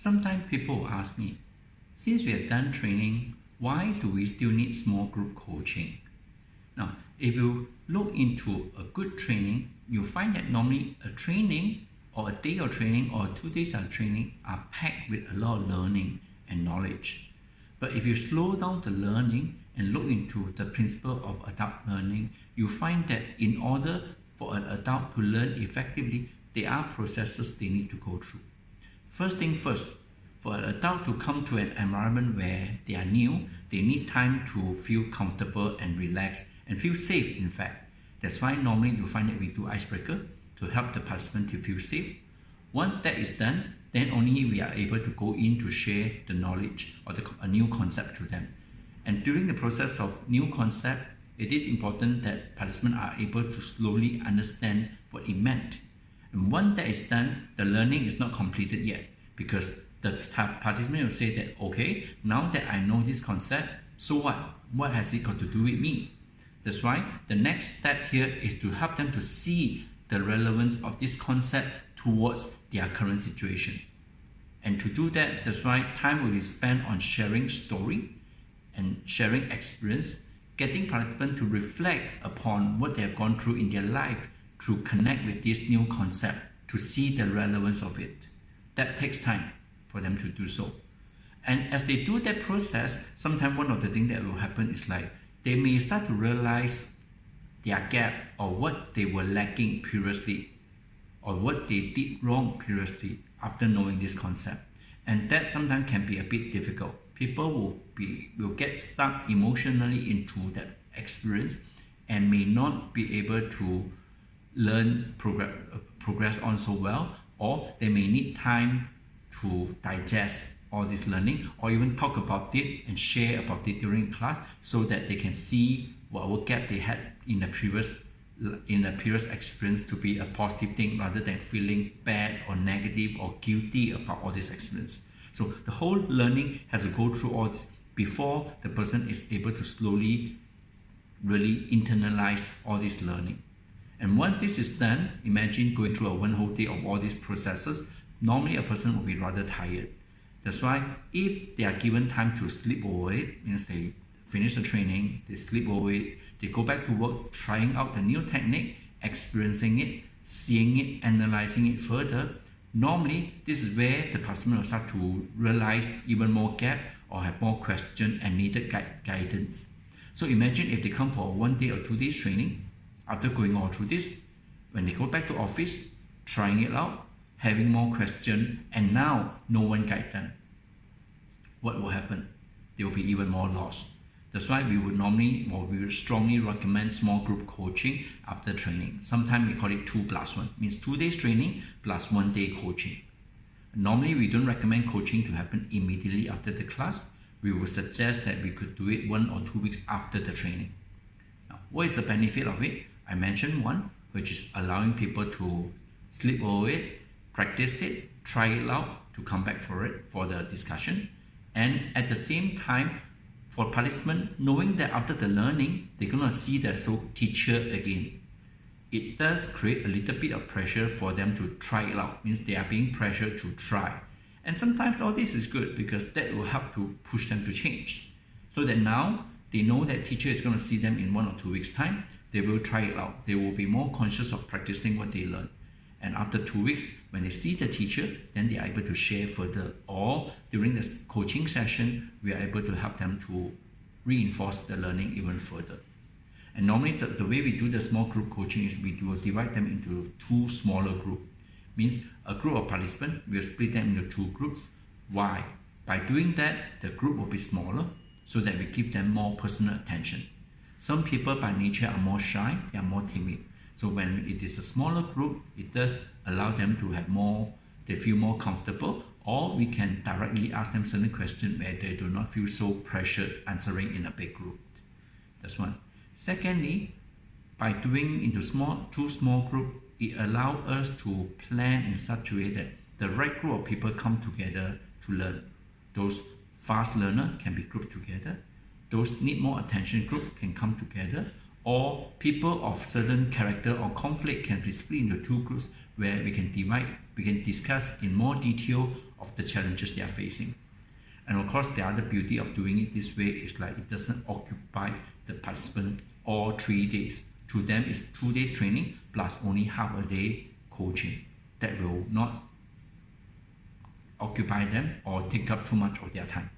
Sometimes people will ask me, since we have done training, why do we still need small group coaching? Now, if you look into a good training, you'll find that normally a training or a day of training or 2 days of training are packed with a lot of learning and knowledge. But if you slow down the learning and look into the principle of adult learning, you find that in order for an adult to learn effectively, there are processes they need to go through. First thing first, for an adult to come to an environment where they are new, they need time to feel comfortable and relaxed and feel safe, in fact. That's why normally you find that we do icebreaker to help the participant to feel safe. Once that is done, then only we are able to go in to share the knowledge or a new concept to them. And during the process of new concept, it is important that participants are able to slowly understand what it meant. And once that is done, the learning is not completed yet, because the participant will say that, okay, now that I know this concept, so what? What has it got to do with me? That's why the next step here is to help them to see the relevance of this concept towards their current situation. And to do that, that's why time will be spent on sharing story and sharing experience, getting participants to reflect upon what they have gone through in their life to connect with this new concept, to see the relevance of it. That takes time for them to do so. And as they do that process, sometimes one of the things that will happen is like they may start to realize their gap or what they were lacking previously or what they did wrong previously after knowing this concept. And that sometimes can be a bit difficult. People will get stuck emotionally into that experience and may not be able to learn, progress on so well, or they may need time to digest all this learning or even talk about it and share about it during class so that they can see what gap they had in the previous experience to be a positive thing rather than feeling bad or negative or guilty about all this experience. So the whole learning has to go through all this before the person is able to slowly really internalize all this learning. And once this is done, imagine going through a one whole day of all these processes. Normally a person will be rather tired. That's why if they are given time to sleep over it, means they finish the training, they sleep over it, they go back to work trying out the new technique, experiencing it, seeing it, analyzing it further. Normally, this is where the participant will start to realize even more gap or have more questions and needed guidance. So imagine if they come for a 1 day or 2 days training, after going all through this, when they go back to office, trying it out, having more questions, and now no one guide them, what will happen? They will be even more lost. That's why we would strongly recommend small group coaching after training. Sometimes we call it 2+1, means 2 days training plus 1 day coaching. Normally we don't recommend coaching to happen immediately after the class. We would suggest that we could do it 1 or 2 weeks after the training. Now, what is the benefit of it? I mentioned one, which is allowing people to sleep over it, practice it, try it out, to come back for it for the discussion. And at the same time, for participants, knowing that after the learning, they're going to see the teacher again. It does create a little bit of pressure for them to try it out, means they are being pressured to try. And sometimes all this is good because that will help to push them to change. So that now they know that teacher is going to see them in 1 or 2 weeks time, they will try it out. They will be more conscious of practicing what they learn. And after 2 weeks, when they see the teacher, then they are able to share further. Or during the coaching session, we are able to help them to reinforce the learning even further. And normally the way we do the small group coaching is we will divide them into 2 smaller groups. Means a group of participants, we'll split them into 2 groups. Why? By doing that, the group will be smaller so that we give them more personal attention. Some people by nature are more shy, they are more timid. So when it is a smaller group, it does allow them to have more, they feel more comfortable, or we can directly ask them certain questions where they do not feel so pressured answering in a big group. That's one. Secondly, by doing into 2 small groups, it allows us to plan in such a way that the right group of people come together to learn. Those fast learners can be grouped together. Those need more attention group can come together. Or people of certain character or conflict can be split into 2 groups where we can divide, we can discuss in more detail of the challenges they are facing. And of course, the other beauty of doing it this way is like it doesn't occupy the participant all 3 days. To them, it's 2 days training plus only half a day coaching. That will not occupy them or take up too much of their time.